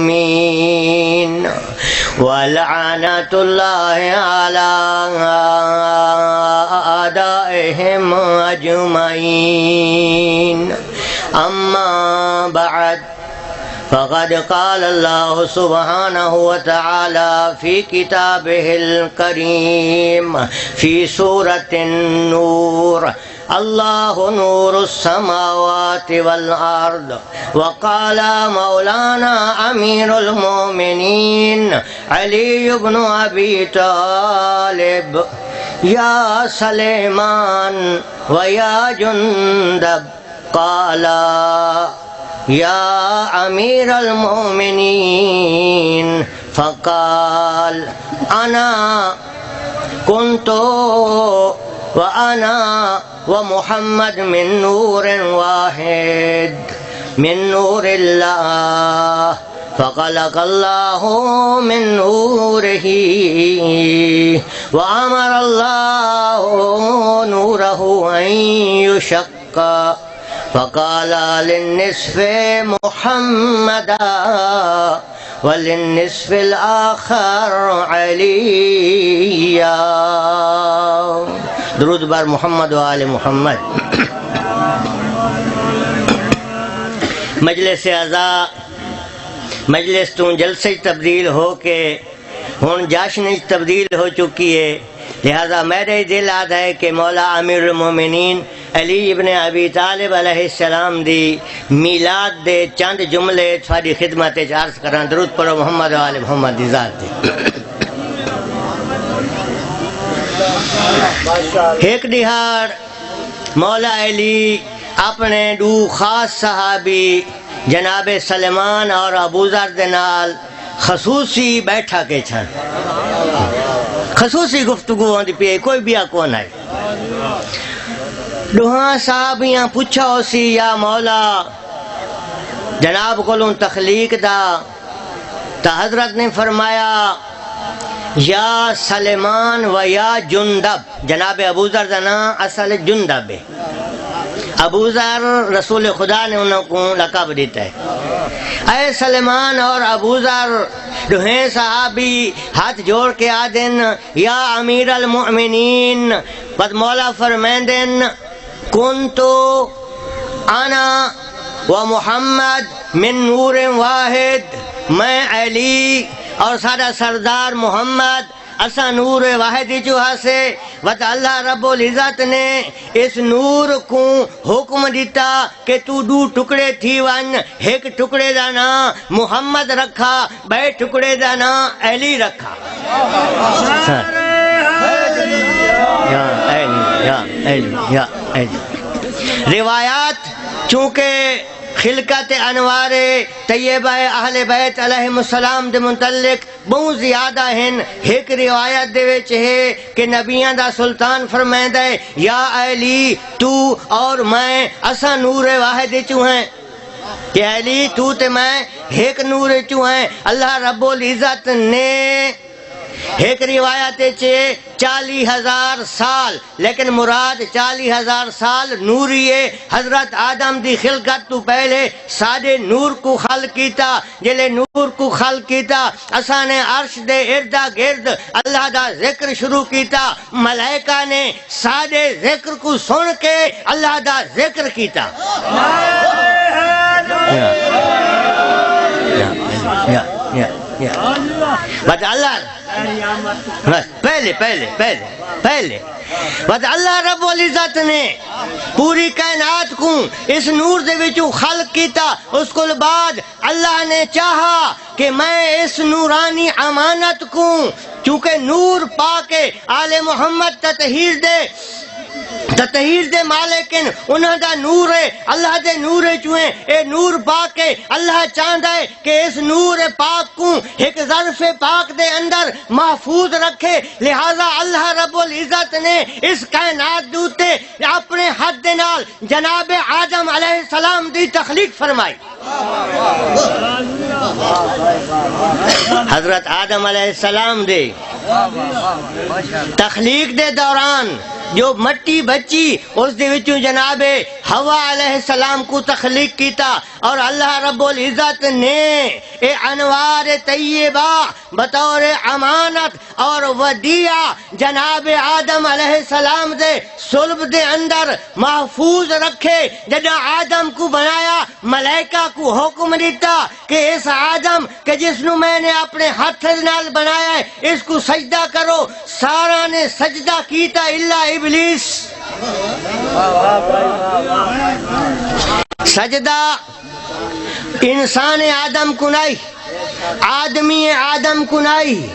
المعصومين ولعنة الله على أعدائهم أجمعين أما بعد فقد قال الله سبحانه وتعالى في كتابه الكريم في سورة النور الله نور السماوات والأرض وقال مولانا أمير المؤمنين علي بن أبي طالب يا سليمان ويا جندب قال يا أمير المؤمنين فقال أنا كنت وأنا ومحمد من نور واحد من نور الله فخلق الله من نوره وأمر الله نوره أن يشق فقال للنصف محمدا وللنصف الآخر عليا درود بر محمد و آل محمد. مجلس اعزاء مجلس تو جلسے تبدیل ہو کے ہن جشن تبدیل ہو چکی ہے، لہذا میرے دل آتا ہے کہ مولا امیر المومنین علی ابن ابی طالب علیہ السلام دی میلاد دے چند جملے تھوڑی خدمت عرض کراں. درود پڑھو محمد و آل محمد دی ذات تے. ایک دہاڑ مولا علی اپنے دو خاص صحابی جناب سلیمان اور ابو ذر دے نال خصوصی بیٹھا کے چھن، خصوصی گفتگو ہوندی پئی، کوئی بیا کون ہے. دوہاں صحابیاں پوچھا اسی یا مولا جناب کولوں تخلیق دا، تا حضرت نے فرمایا یا سلیمان و یا جندب. جناب ابو ذر دا نام اصل جندب ہے. ابو ذر رسول خدا نے انہوں کو لقب دیتا ہے. اے سلیمان اور ابو ذر دوہیں صحابی ہاتھ جوڑ کے آدن یا امیر المؤمنین. بس مولا فرمیندن کنتو انا و محمد من نور واحد، میں علی اور سارا سردار محمد اسا نور واحد جو سے وت اللہ رب العزت نے اس نور کو حکم دیتا کہ تو دو ٹکڑے تھی ون، ایک ٹکڑے دا نام محمد رکھا، بے ٹکڑے دا نام علی رکھا. روایات چونکہ خلقت انوار طیبہ اہل بیت علیہم السلام دے متعلق بہت زیادہ ہیں. ایک روایت دے وچ ہے کہ نبیاں دا سلطان فرمائندا ہے یا علی تو اور میں اسا نور واحد چوں ہیں، کہ علی تو تے میں ایک نور چوں ہیں. اللہ رب العزت نے ایک روایت 40,000 سال، لیکن مراد 40,000 سال نوریے حضرت آدم دی خلقت تو پہلے سادے نور کو خلق کیتا. جلے نور کو خلق کیتا اساں نے عرش دے اردا گرد اللہ دا ذکر شروع کیتا. ملائکہ نے سادے ذکر کو سن کے اللہ دا ذکر کیتا. بس اللہ پہلے بس اللہ رب العزت نے پوری کائنات کو اس نور دے وچوں خلق کیتا. اس کو بعد اللہ نے چاہا کہ میں اس نورانی امانت کو چونکہ نور پا کے آل محمد تطہیر دے مالکن انہاں دا نور ہے، اللہ دے نور چویں اے نور پاک ہے. اللہ چاہتا ہے کہ اس نور پاک کو ایک ظرف پاک دے اندر محفوظ رکھے. لہذا اللہ رب العزت نے اس کائنات دوتے اپنے حد دے نال جناب آدم علیہ السلام دی تخلیق فرمائی. حضرت آدم علیہ السلام دے تخلیق دے دوران جو مٹی بچی اس دے وچوں جناب ہوا علیہ السلام کو تخلیق کیتا اور اللہ رب العزت نے اے انوار طیبہ بطور امانت اور ودیعہ جناب آدم علیہ السلام دے صلب دے اندر محفوظ رکھے۔ جدہ آدم کو بنایا ملائکہ کو حکم دیتا کہ اس آدم کہ جس نو میں نے اپنے ہاتھ نال بنایا ہے اس کو سجدہ کرو، سارا نے سجدہ کیتا الا ابلیس۔ سجدہ انسان آدم کو نہیں، آدمی آدم کو نہیں،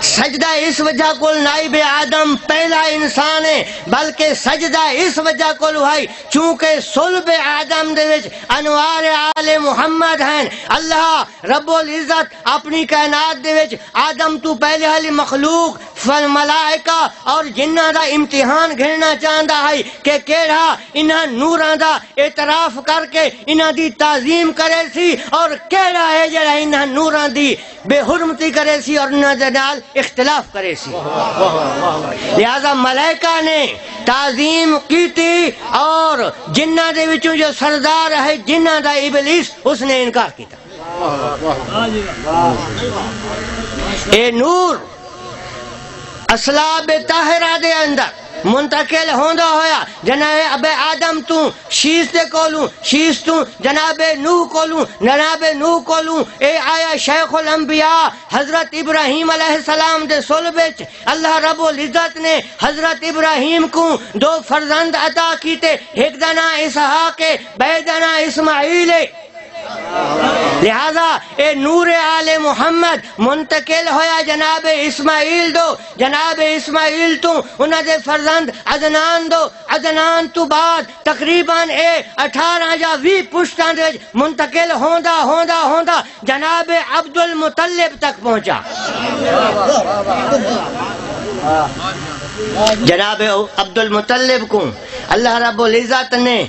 سجدہ اس وجہ کو نائب آدم پہلا انسان ہے، بلکہ سجدہ اس وجہ کو ہے چونکہ صلب آدم دے وچ انوار آل محمد ہیں۔ اللہ رب العزت اپنی کائنات دے وچ آدم تو پہلے والی مخلوق ملائکہ اور جنہ دا امتحان گھننا چاہتا ہے کہ کیڑا انہاں نوراں دا اعتراف کر کے انہاں دی تعظیم کرے سی اور کیڑا ہے جڑا انہاں نوراں دی بے حرمتی کرے سی اور انہاں دے نال اختلاف کرے سی۔ لہذا ملائکہ نے تعظیم کی تھی اور جنہ دے وچوں جو سردار ہے جنہ دا ابلیس اس نے انکار کیتا۔ اے نور اسلاب طاہرہ دے اندر منتقل ہوندا ہویا جناب آدم تو شیش دے کولوں، شیش تو جناب نوح کولوں، جناب نوح کولوں اے آیا شیخ الانبیاء حضرت ابراہیم علیہ السلام دے صلب وچ اللہ رب العزت نے حضرت ابراہیم کو دو فرزند عطا کیتے، ایک دا نام اسحاق ہے بے دا نام اسماعیل ہے۔ لہذا اے نور آل محمد منتقل ہویا جناب اسماعیل دو، جناب اسماعیل تو انہاں دے فرزند عدنان دو، عدنان تو بعد تقریباً 18 یا 20 پشتاں دے منتقل ہوندا جناب عبد المطلب تک پہنچا۔ جناب عبد المطلب کو اللہ رب العزت نے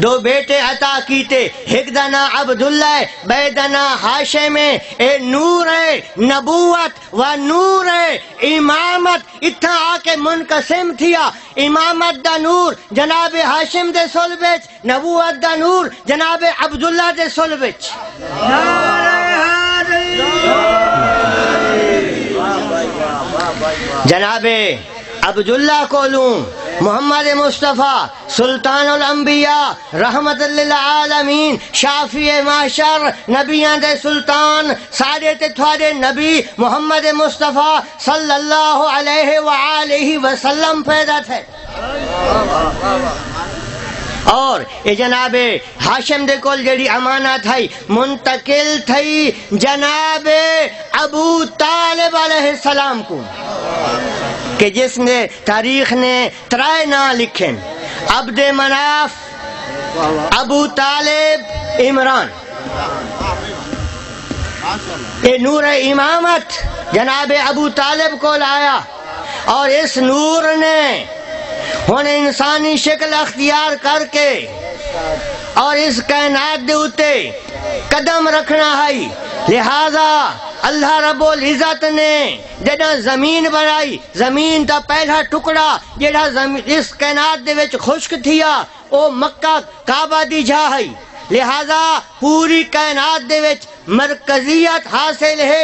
دو بیٹے عطا کیتے، ایک دا نام عبداللہ ہے بے دا نام ہاشم ہے۔ اے نور ہے نبوت و نور ہے امامت اتھا آ کے منقسم تھیا۔ امامت دا نور جناب ہاشم دے صلب وچ، نبوت دا نور جناب عبداللہ دے صلب وچ۔ جناب عبداللہ کولوں محمد مصطفیٰ سلطان الانبیاء رحمت للعالمین شافی معشر نبیان دے سلطان سارے تے تھوڑے نبی محمد مصطفیٰ صلی اللہ علیہ وآلہ وسلم پیدا تھے۔ اور یہ جناب ہاشم دے کول جڑی امانت ہے منتقل تھی جناب ابو طالب علیہ السلام کو، کہ جس نے تاریخ نے ترائے نام لکھیں، عبد مناف، ابو طالب، عمران۔ یہ نور امامت جناب ابو طالب کو لایا اور اس نور نے ہن انسانی شکل اختیار کر کے اور اس کائنات دے اتے قدم رکھنا ہے۔ لہذا اللہ رب العزت نے جڑا زمین بنائی، زمین دا پہلا ٹکڑا جڑا اس کائنات دے وچ خشک تھیا او مکہ کعبہ دی جا ہے۔ لہذا پوری کائنات دے وچ مرکزیت حاصل ہے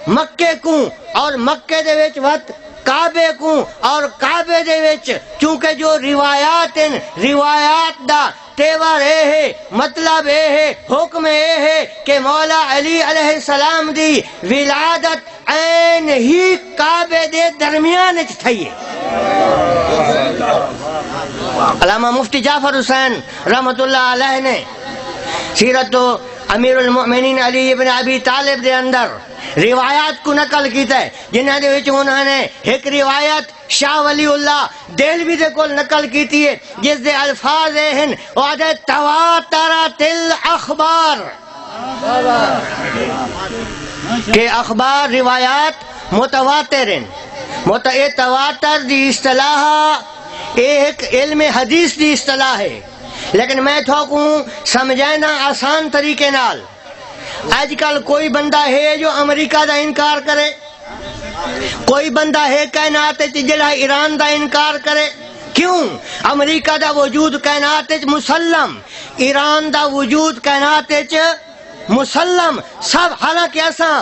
مکے کو، اور مکے دے وچ وقت کعبے کو، اور کعبے دے وچ چونکہ جو روایات ہیں روایات دا تیور اے ہے، مطلب اے ہے، حکم اے ہے کہ مولا علی علیہ السلام دی ولادت عین ہی کعبے دے درمیان وچ تھی۔ علامہ مفتی جعفر حسین رحمت اللہ علیہ نے سیرت امیر المؤمنین علی ابن ابی طالب دے اندر روایات کو نقل کیتا ہے، جنہاں دے وچ انہوں نے ایک روایت شاہ ولی اللہ دہلوی دے کول نقل کیتی ہے جس دے الفاظ ہیں وعدہ تواترت الاخبار، کہ اخبار روایات متواتر ہیں۔ تواتر دی اصطلاح ایک علم حدیث دی اصطلاح ہے، لیکن میں تھوکوں سمجھائنا آسان طریقے نال۔ آج کل کوئی بندہ ہے جو امریکہ دا انکار کرے، کوئی بندہ ہے کائنات جڑا ایران دا انکار کرے، کیوں؟ امریکہ دا وجود کائنات وچ مسلم، ایران دا وجود کائنات وچ مسلم سب، حالانکہ اساں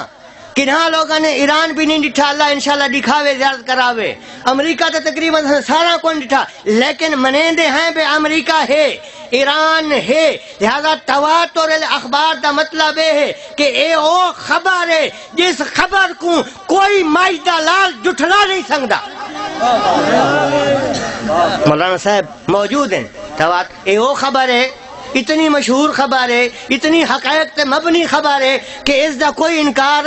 کنہا لوگوں نے ایران بھی نہیں ڈٹھا، اللہ انشاءاللہ دکھاوے زیارت کراوے، امریکہ تو تقریباً سارا کو ڈٹھا، لیکن منیندے ہیں بے امریکہ ہے، ایران ہے، لہذا تواتر الاخبار دا مطلب ہے کہ اے او خبر ہے جس خبر کو کوئی ماجدہ لال جٹھلا نہیں سکتا۔ مولانا صاحب موجود ہیں، اے او خبر ہے، اتنی مشہور خبر ہے، اتنی حقائق تے مبنی خبر ہے کہ اس دا کوئی انکار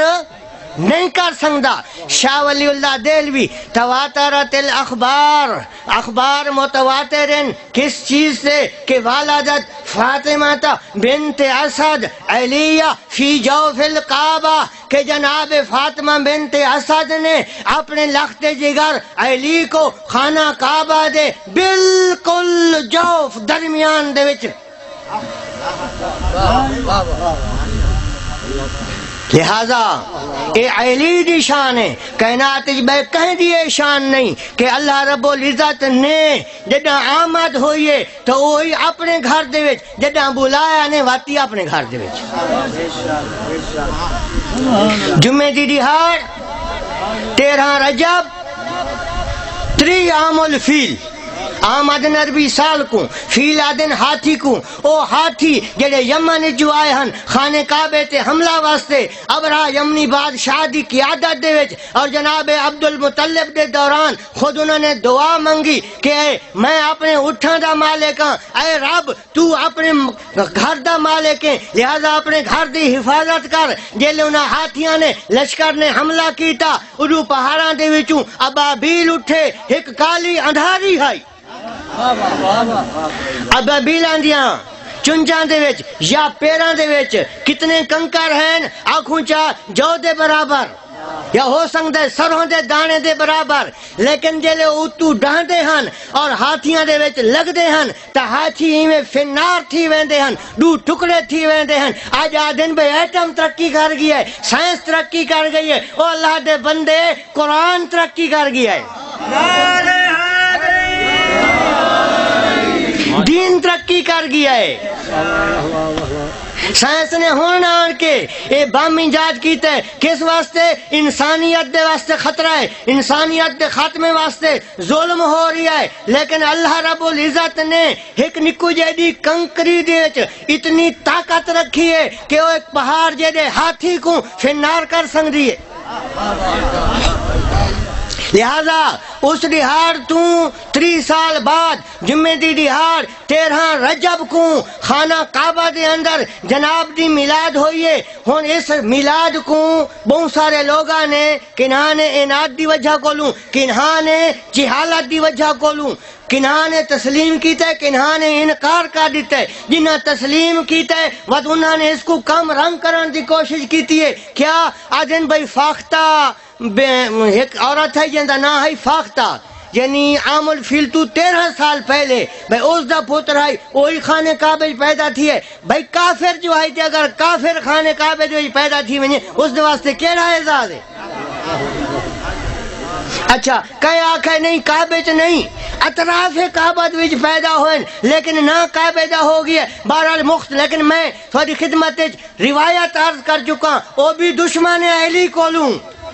نہیں کر سکتا۔ شاہ ولی اللہ دہلوی، تواترت الاخبار، اخبار متواترن کس چیز سے کہ والدت فاطمہ بنت اسد علیہ فی جوف الکعبہ، کہ جناب فاطمہ بنت اسد نے اپنے لخت جگر علی کو خانہ کعبہ دے بالکل جوف درمیان دے وچ، لہذا اے علی دی شان ہے، کائنات بے کہیں دیئے شان نہیں کہ اللہ رب العزت نے جدہ آمد ہوئیے تو وہی اپنے گھر دے وچ، جدہ بلایا نے واتی اپنے گھر دے وچ۔ جمعہ دی دہاڑ 13 رجب 3 عام الفیل، آمد نربی سال کو، فیل آدن ہاتھی کو، او ہاتھی جڑے یمن جو آئے ہن خانے کعبے تے حملہ واسطے، ابرہ یمنی بادشاہ دی قیادت دے وچ، اور جناب عبد المطلب دے دوران خود انہوں نے دعا منگی کہ اے میں اپنے اٹھاں دا مالک ہاں، اے رب تو اپنے گھر دا مالک ہے، لہذا اپنے گھر دی حفاظت کر۔ جیلے انہاں ہاتھیاں نے لشکر نے حملہ کیتا، ادو پہاڑاں دے وچوں ابابیل اٹھے، ایک کالی اندھاری آئی، ابابیلاں دیاں چنجاں دے وچ یا پیراں دے وچ کتنے کنکر ہیں، آنکھوں چا جو دے برابر یا ہو سکتا ہے سروں دے دانے دے برابر، لیکن جیلے اتو ڈاندے ہن اور ہاتھیاں دے وچ لگ دے ہن تا ہاتھی میں فنار تھی ویندے ہن، دو ٹکڑے تھی ویندے ہن۔ آج آدن بے ایٹم ترقی کر گیا ہے، سائنس ترقی کر گئی ہے، او اللہ دے بندے قرآن ترقی کر گیا ہے، دین ترقی کر گیا ہے۔ سائنس نے ہونا آن کے اے بم ایجاد کیتا ہے، کس واسطے؟ انسانیت دے واسطے خطرہ ہے، انسانیت دے خاتمے واسطے ظلم ہو رہی ہے، لیکن اللہ رب العزت نے ایک نکو جیدی کنکری دے وچ اتنی طاقت رکھی ہے کہ وہ ایک پہاڑ جیدے ہاتھی کو فنار کر سکتی ہے۔ لہذا اس دہاڑ تو 3 سال بعد جمعہ دی دہاڑ 13 رجب کو خانہ کعبہ دے اندر جناب دی میلاد ہوئی ہے۔ ہن اس میلاد کو بہت سارے لوگاں نے کنہاں نے اناد دی وجہ کو لوں، کنہاں نے جہالت دی وجہ کو لوں، کنہاں نے تسلیم کیتا ہے، کنہاں نے انکار کر دیتا ہے۔ جنہاں تسلیم کیتا ہے ود انہاں نے اس کو کم رنگ کرن دی کوشش کیتی ہے۔ کیا آدن بھائی فاختہ ایک عورت ہے جن دا نام ہے فاختہ، یعنی عام الفیل تو 13 سال پہلے بھائی اس دا پتر ہے وہی خانے کعبے پیدا تھی ہے۔ بھائی کافر جو ہے اگر کافر خانے کعبے جو پیدا تھی ونجے اس دے واسطے کیڑا اعزاز ہے؟ اچھا کئی آنکھیں نہیں کعبے چ نہیں، اطراف کعبہ وچ پیدا ہوئے لیکن نہ کعبے دا ہو گیا، بہرحال مخت، لیکن میں تھوڑی خدمت روایت عرض کر چکا، وہ بھی دشمن علی کو لوں۔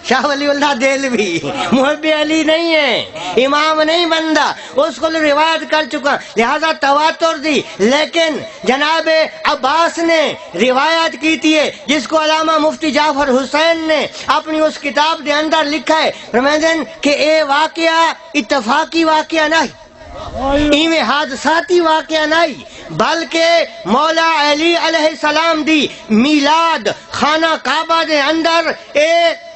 شاہ ولی اللہ دہلوی محب علی نہیں ہے، امام نہیں بندہ، اس کو روایت کر چکا، لہذا تواتر دی۔ لیکن جناب عباس نے روایت کی تھی ہے جس کو علامہ مفتی جعفر حسین نے اپنی اس کتاب دے اندر لکھا ہے، فرمائیں کہ اے واقعہ اتفاقی واقعہ نہیں، ایویں حادثاتی واقعہ نہیں، بلکہ مولا علی علیہ السلام دی میلاد خانہ کعبہ دے اندر ایک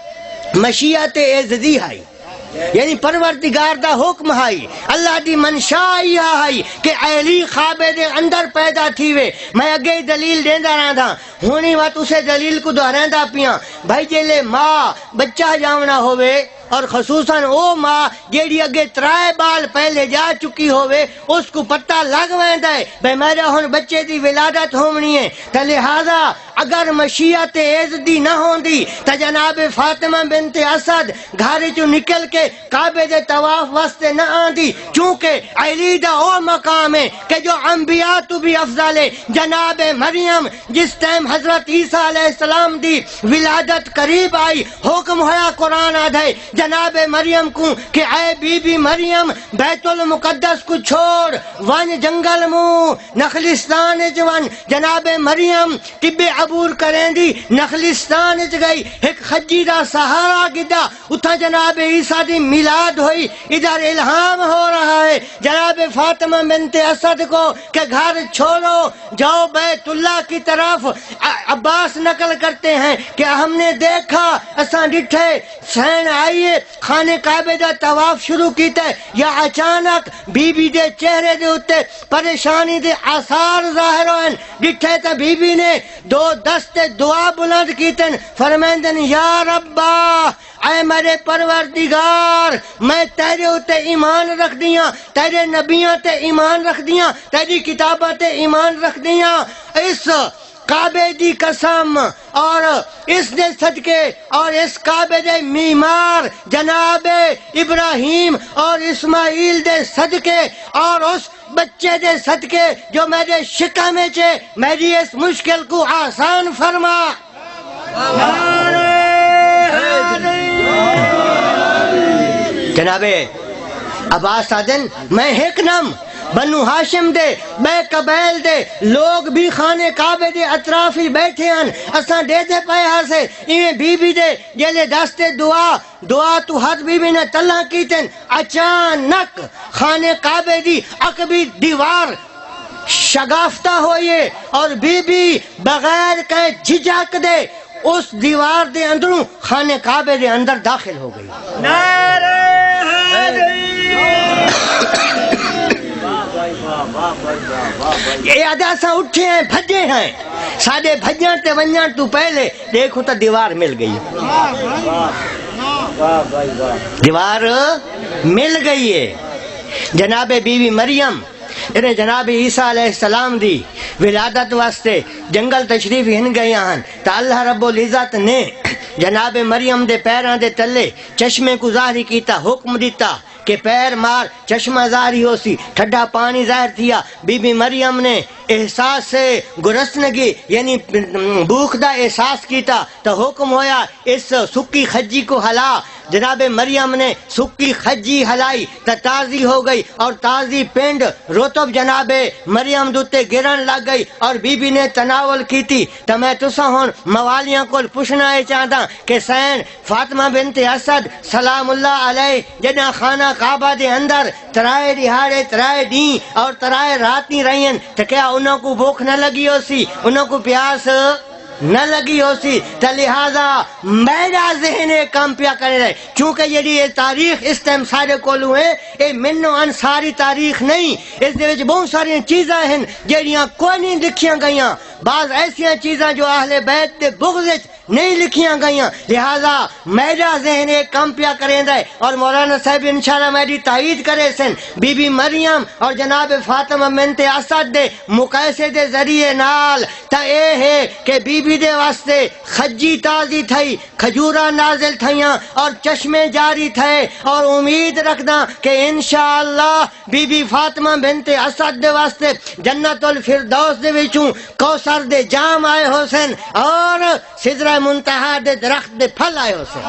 مشیت ازدی ہے، یعنی پروردگار دا حکم ہے، اللہ دی منشا ہے کہ علی خوابے دے اندر پیدا تھی وے۔ میں اگے دلیل دیندا رہندا، ہونی وقت اسے دلیل کو دہریندا پیاں۔ بھائی جیلے ماں بچہ جاونا ہوئے اور خصوصاً او ماں جیڑی اگے ترائے بال پہلے جا چکی ہوئے اس کو پتہ لگ ویندا ہے بھئی میرا ہن بچے دی ولادت ہونی ہے، تے لہذا اگر مشیت عزدی نہ ہوندی تے جناب فاطمہ بنت اسد گھر چوں نکل کے کعبے دے طواف واسطے نہ آندی، چونکہ علی دا او مقام ہے کہ جو انبیاء تو بھی افضل ہے۔ جناب مریم جس ٹائم حضرت عیسیٰ علیہ السلام دی ولادت قریب آئی، حکم ہویا قرآن آدھے جناب مریم کو کہ اے بی بی مریم بیت المقدس کو چھوڑ ون جنگل مو نخلستان ون۔ جناب مریم طب عبور کریں دی نخلستان گئی، ایک خجی دا سہارا گدا اتھا جناب عیسیٰ دی میلاد ہوئی، ادھر الہام ہو رہا ہے جناب فاطمہ بنت اسد کو کہ گھر چھوڑو جاؤ بیت اللہ کی طرف۔ عباس نقل کرتے ہیں کہ ہم نے دیکھا اساں ڈٹھے سین آئیے خانے کعبے دا طواف شروع کیتا ہے، یا اچانک بی بی دے چہرے دے اتے پریشانی دے آثار ظاہر ہوئے، ڈٹھے تا بی بی نے دو دست دعا بلند کیتن، فرمیندن یا ربا اے میرے پروردگار میں تیرے اتے ایمان رکھ دیاں، تیرے نبیاں تے ایمان رکھ دیاں، تیری کتاباں تے ایمان رکھ دیاں، اس کعبے دی قسم اور اس دے صدقے اور اس کعبے دے معمار جناب ابراہیم اور اسماعیل دے صدقے اور اس بچے دے صدقے جو میرے شکم چے میری اس مشکل کو آسان فرما۔ جناب عباس آدن میں ایک نم بنو ہاشم دے بے قبیل دے لوگ بھی خانے کعبے دے اطراف ہی بیٹھے ہیں، اساں دے دے پائے ہاں سے ایویں بی بی دے جلے دستے دعا تو حد بی بی نے تلا کیتن، اچانک خانے کعبے دی عقبی دیوار شگافتہ ہوئیے اور بی بی بغیر کہیں جھجک دے اس دیوار دے اندروں خانے کعبے دے اندر داخل ہو گئی۔ یہ ادا سا اٹھے ہیں بھجے ہیں سادے بھجن تے ونجن تو پہلے دیکھو تو دیوار مل گئی، دیوار مل گئی ہے۔ جناب بی بی مریم انہیں جناب عیسیٰ علیہ السلام دی ولادت واسطے جنگل تشریف ہن گیا ہن تا اللہ رب العزت نے جناب مریم دے پیراں دے تلے چشمے کو ظاہر کیتا، حکم دیتا کہ پیر مار چشمہ ظاہری ہو سی، ٹھڈا پانی ظاہر تھیا۔ بی بی مریم نے احساس سے گرسنگی یعنی بھوک دا احساس کیتا تو حکم ہویا اس سکی خجی کو ہلا۔ جناب مریم نے سکی خجی ہلائی تو تازی ہو گئی اور تازی پنڈ رتب جناب مریم دوتے گرن لگ گئی اور بی بی نے تناول کی تھی۔ تو میں تسا ہون موالیاں کو پوچھنا ہے چاہتا کہ سین فاطمہ بنت اسد سلام اللہ علیہ جنہ خانہ کعبہ دے اندر ترائے دہاڑے ترائے دین اور ترائے رات نہیں رہین تو کیا انہوں کو بھوک نہ لگی ہو سی، انہوں کو پیاس نہ لگی ہو سی؟ تو لہذا میرا ذہن کام پیا کرے رہے، چونکہ یہ تاریخ اس ٹائم سارے کولوں ہے، یہ منو انصاری تاریخ نہیں، اس دے وچ بہت ساری چیزاں ہیں جہاں کوئی نہیں لکھیاں گئیاں، بعض ایسیاں چیزاں جو اہل بیت دے بغض نہیں لکھیاں گئیاں، لہذا میرا ذہن ایک کام پیا کریں دے اور مولانا صاحب انشاءاللہ میری تائید کرے سن بی بی مریم اور جناب فاطمہ بنت اسد دے مقایسے دے ذریعے نال تا اے ہے کہ بی بی دے واسطے خجی تازی تھئی، کھجورا نازل تھیاں اور چشمے جاری تھے، اور امید رکھدا کہ انشاءاللہ بی بی فاطمہ بنت اسد دے واسطے جنت الفردوس دے وچوں کوثر دے جام آئے ہو سن اور سدرہ منتہا دے درخت دے پھل آئے ہو سن۔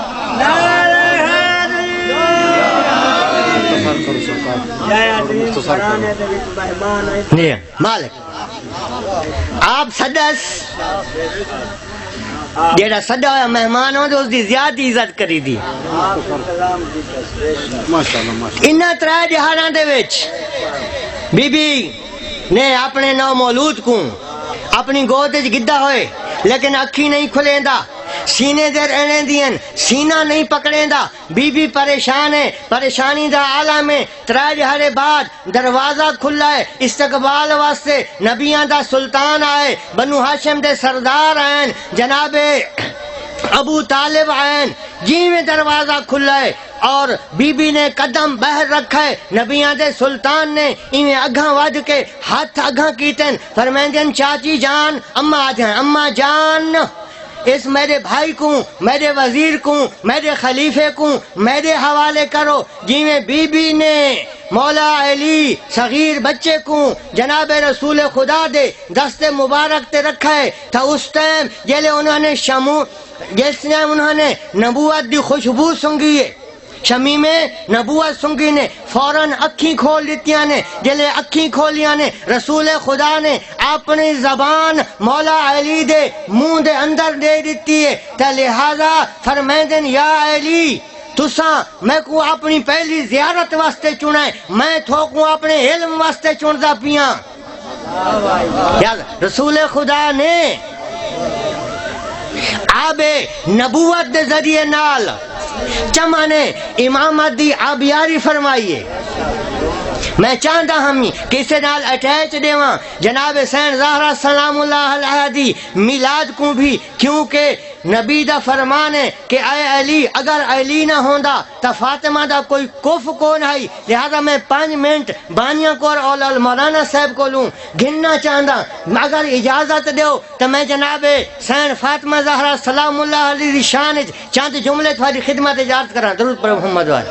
مالک آپ سدس جیڑا سدا ہوا مہمان ہو تو اس دی زیادہ عزت کری دی۔ انہاں ترائے دہاڑاں دے وچ بی بی نے اپنے نو مولود کو اپنی گود وچ گدا ہوئے لیکن اکھی نہیں کھلیندا، سینے دے رہنے دین سینہ نہیں پکڑیندا، بی بی پریشان ہے، پریشانی دا عالم ہے۔ ترائے دہاڑے بعد دروازہ کھلا ہے استقبال واسطے، نبیاں دا سلطان آئے، بنو ہاشم دے سردار آئیں، جناب ابو طالب آئیں، جی میں دروازہ کھلا ہے اور بی بی نے قدم بہر رکھا ہے، نبیاں دے سلطان نے ایویں اگاں وڈ کے ہاتھ اگاں کیتن، فرمائندن چاچی جان اما آ جائیں، اما جان اس میرے بھائی کو، میرے وزیر کو، میرے خلیفے کو میرے حوالے کرو، جی میں بی بی نے مولا علی صغیر بچے کو جناب رسول خدا دے دست مبارک تے رکھا ہے تھا اس ٹائم جیلے انہوں نے جس ٹائم انہوں نے نبوت دی خوشبو سنگی ہے، شمی میں نبوت سنگی نے فوراً اکھیں کھول دیتیاں نے، جلے اکھیں کھولیاں نے رسول خدا نے اپنی زبان مولا علی دے منہ دے اندر دے دیتی ہے، تا لہذا فرمیندن یا علی تساں میں کو اپنی پہلی زیارت واسطے چنا ہے، میں تھوکوں اپنے علم واسطے چندا پیاں۔ رسول خدا نے آب نبوت دے ذریعے نال چمانے امامت دی آبیاری فرمائیے۔ میں چاہتا ہم کسی نال اٹیچ دیواں جناب حسین زہرا سلام اللہ علیہ دی میلاد کو بھی، کیونکہ نبی دا فرمان ہے کہ اے علی اگر علی نہ ہوندا تا فاطمہ دا کوئی کف کو نہیں، لہذا میں 5 منٹ بانیاں کو اور مولانا صاحب کو لوں گھننا چاہتا، اگر اجازت دیو تو میں جناب حسین فاطمہ زہرا سلام اللہ علیہ دی شان چند جملے تھوڑی خدمت اجازت کراں، درود پر محمد والے۔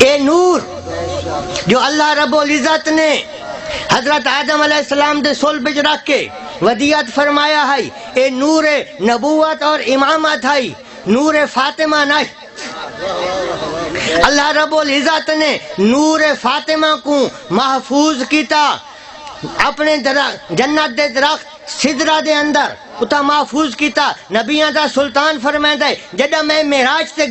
اے نور جو اللہ رب العزت نے حضرت آدم علیہ السلام دے صلب وچ رکھ کے ودیعت فرمایا ہے، اے نور نبوت اور امامت ہے، نور فاطمہ نہیں۔ اللہ رب العزت نے نور فاطمہ کو محفوظ کیتا اپنے جنت دے درخت سدرہ دے اندر اتا محفوظ کیتا۔ نبیاں دا سلطان فرمائندا ہے جدہ میں معراج تے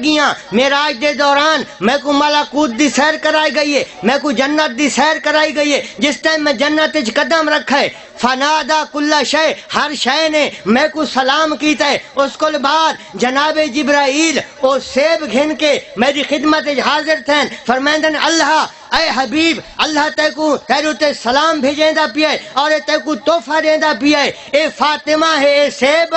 گیاں، معراج دے دوران میں کو ملکوت دی سیر کرائی گئی ہے، میں کو جنت دی سیر کرائی گئی ہے، جس ٹائم میں جنت وچ قدم رکھا ہے فنادا کل شے، ہر شے نے میں کو سلام کیتا ہے۔ اس کو بعد جناب جبرائیل او سیب گھن کے میری خدمت حاضر تھے، فرمائندن اللہ اے حبیب اللہ تیرو تے سلام بھیجیندا پیا ہے اور تے کو تحفہ دیندا پیا ہے، اے فاطمہ ہے، اے سیب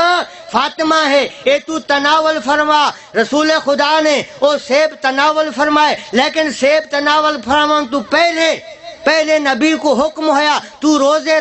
فاطمہ ہے، اے تو تناول فرما۔ رسول خدا نے او سیب تناول فرمائے، لیکن سیب تناول فرمان تو پہلے نبی کو حکم ہویا تو روزے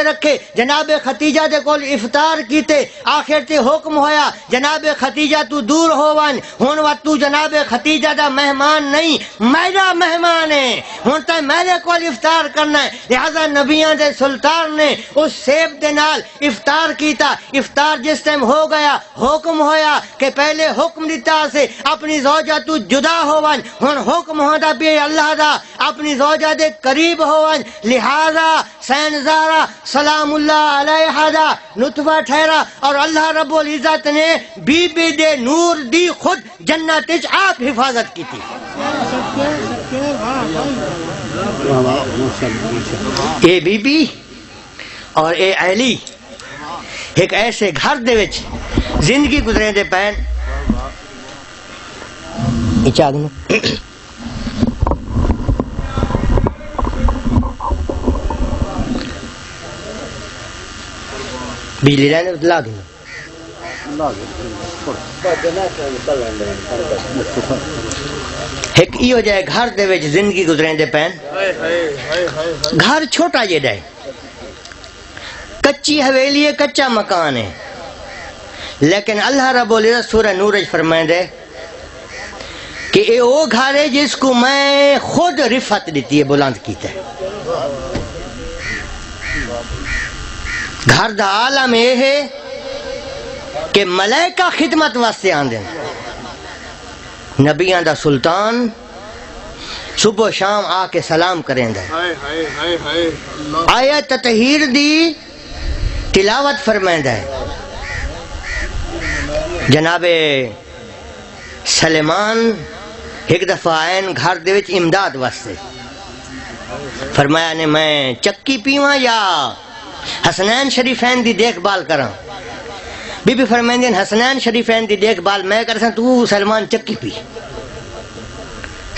رکھے، جناب ختیجہ دے کول افطار کیتے، آخر تے حکم ہویا جناب ختیجہ تو دور ہوون، ہن وقت تو جناب ختیجہ دا مہمان نہیں میرا مہمان ہے، ہن تے میرے کول افطار کرنا ہے، لہذا نبیاں دے سلطان نے اس سیب دے نال افطار کیتا۔ افطار جس ٹائم ہو گیا حکم ہویا کہ پہلے حکم دیتا سے اپنی زوجہ تو جدا ہوون، ہن حکم ہوندا پیا اللہ دا اپنی زوجہ دے قریب ہوون، لہذا حسین زہرا سلام اللہ علیہ دا نطفہ ٹھہرا اور اللہ رب العزت نے بی بی دے نور دی خود جنت وچ آپ حفاظت کی تھی۔ اے بی بی اور اے علی ایک ایسے گھر دے وچ زندگی گزرے دے پین بجلی رہنے لا دوں ایک ایو جائے گھر دے وچ زندگی گزریں دے پین، گھر چھوٹا جیڑا ہے، کچی حویلی ہے، کچا مکان ہے، لیکن اللہ رب العزت سورہ نور فرمائے کہ اے وہ گھر ہے جس کو میں خود رفعت دیتی ہے، بلند کیتا ہے۔ گھر دا عالم یہ ہے کہ ملائکہ خدمت واسطے آندے، نبیاں دا سلطان صبح شام آ کے سلام کریں دے، آیت تطہیر دی تلاوت فرمائیں دے۔ جناب سلیمان ایک دفعہ آئین گھر دے وچ امداد واسطے، فرمایا نے میں چکی پیواں یا حسنین شریفین دی دیکھ بھال کراں؟ بی بی فرمائندین حسنین شریفین دی دیکھ بھال میں کرساں، تو سلمان چکی پی۔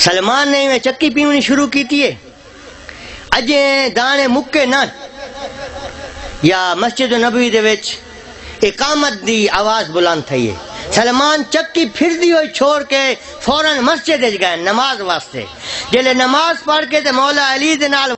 سلمان نے میں چکی پیونی شروع کی تھی، اجے دانے مکے نہ یا مسجد نبوی دے وچ اقامت دی آواز بلند تھی ہے، سلمان چکی پھر دی ہوئی چھوڑ کے فوراً مسجد گئے نماز واسطے، جلے نماز پڑھ کے تے مولا علی دے نال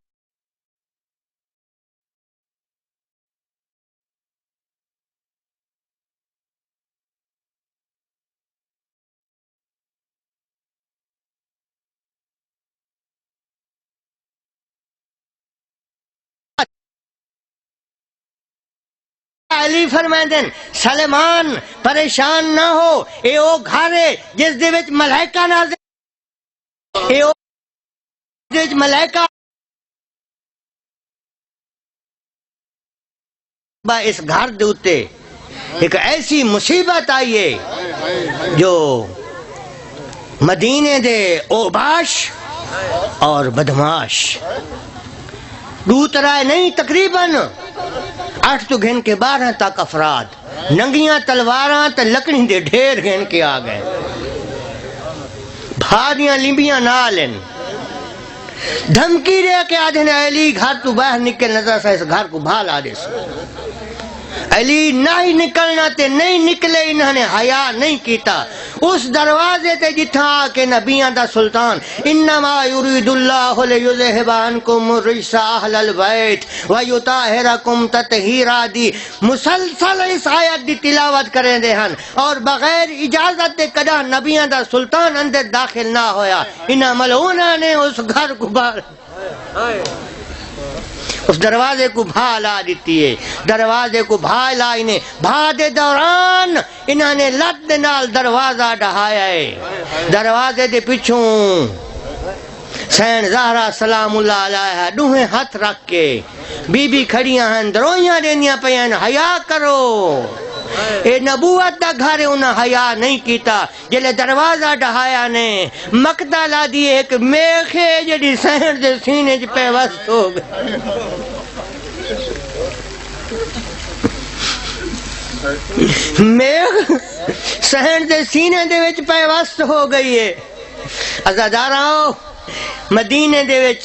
علی فرمائندن سلمان پریشان نہ ہو، اے او گھر ہے جس دے وچ ملائکہ نازل، اے او جس وچ ملائکہ اس گھر دے اتے ایک ایسی مصیبت آئی ہے جو مدینے دے اوباش اور بدماش دو طرح نہیں، تقریباً 8 تو گھن کے 12 تک افراد ننگیاں تلواراں تے لکڑی دے ڈھیر گھن کے آ گئے، بھاریاں لمبیاں نالن دھمکی دے کے آدھے نے علی گھر تو باہر نکل نظر سا اس گھر کو بھالا دے سو، علی نہ ہی نکلنا تے نہیں نکلے، انہوں نے حیا نہیں کیتا، اس دروازے تے جتھا کہ نبیان دا سلطان انما یرید اللہ لیذہب عنکم الرجس اہل البیت ویطہرکم تطہیرا دی مسلسل اس آیت دی تلاوت کریں دے ہن، اور بغیر اجازت دے کدا نبیان دا سلطان اندر داخل نہ ہویا، انہاں ملعونہ نے اس گھر کو اس دروازے کو بھالا دیتی ہے، دروازے کو بھالا انہیں بھا دے دوران انہوں نے لت دے نال دروازہ ڈھایا ہے، دروازے دے پچھوں سین زہرا سلام اللہ علیہ دوہیں ہاتھ رکھ کے بی بی کھڑیاں ہیں، دروئیاں دینیاں پیاں، حیا کرو، اے نبوت دا گھر انہاں حیا نہیں کیتا، جلے دروازہ ڈھایا نے مقدہ لا دیئے ایک میخے جڑی سین دے سینے جی پیوست ہو گئے، میخ سین دے سینے دے وچ پیوست ہو گئی ہے۔ عزاداراں مدینے دے وچ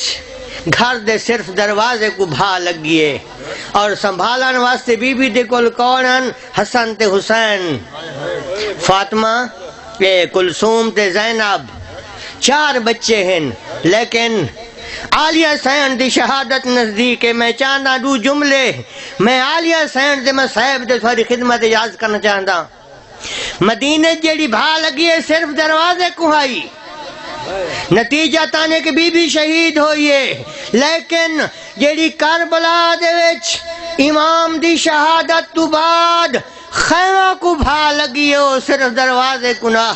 گھر دے صرف دروازے کو بھا لگیے اور سنبھالن واسطے بی بی دے کول کونن حسن تے حسین، فاطمہ تے کلثوم تے زینب، 4 بچے ہیں، لیکن عالیہ سین دی شہادت نزدیک ہے۔ میں چاہتا 2 جملے میں عالیہ سین دے مصائب دے تھوڑی خدمت اجاز کرنا چاہتا، مدینے جیڑی بھا لگی ہے صرف دروازے کو آئی، نتیجہ تانے کہ بی بی شہید ہوئیے، لیکن جیڑی کربلا دے وچ امام دی شہادت تو بعد خیمہ کو بھا لگی ہے، وہ صرف دروازے کو نہ،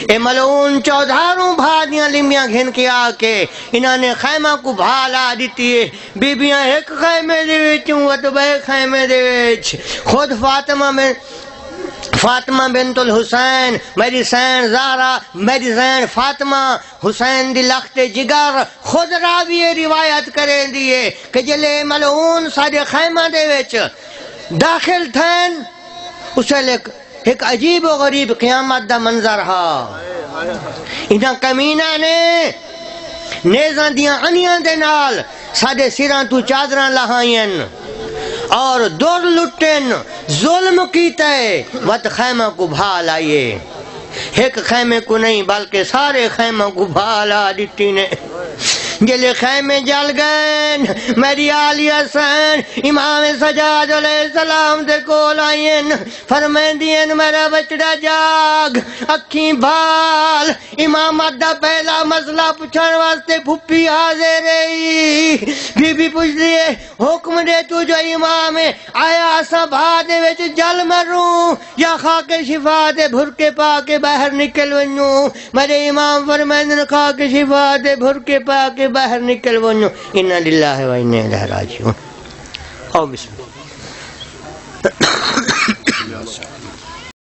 اے ملعون 14 بھادیاں لمبیاں گھن کے آ کے انہوں نے خیمہ کو بھالا دیتی ہے، بیبیاں ایک خیمے دے وچوں وطبے خیمے دے وچ، خود فاطمہ بنت الحسین میری سین زہرا، میری سین فاطمہ حسین دی لخت جگر، خود راوی روایت کریں دیئے کہ جلے ملعون سارے خیمہ دے وچ داخل تھین، اسے ایک عجیب و غریب قیامت دا منظر ہا، انہاں کمینہ نے نیزاں دیاں انیاں دے نال ساڑے سیران تو چادراں لہائیں اور دور لٹن ظلم کیتا ہے، وقت خیمہ کو بھا لائیے، ایک خیمے کو نہیں بلکہ سارے خیمہ کو بھا لا دیتی نے، جلے خیمے جل گئے، میری عالیہ سین امام سجاد علیہ السلام دے کول آئین، فرمین دین میرا بچڑا جاگ، اکھیں بھال، امامت دا پہلا مسئلہ پچھان واسطے پھپی حاضر رہی، بی بی پوچھ لیے حکم دے تو جو امام ہے، آیا اسا بھا دے وچ جل مروں یا خاک شفا دے بھر کے پا کے باہر نکل ونوں، میرے امام فرمین خاک شفا دے بھر کے پا کے باہر نکل ونو، انا للہ و انا الیہ راجعون۔ بسم اللہ۔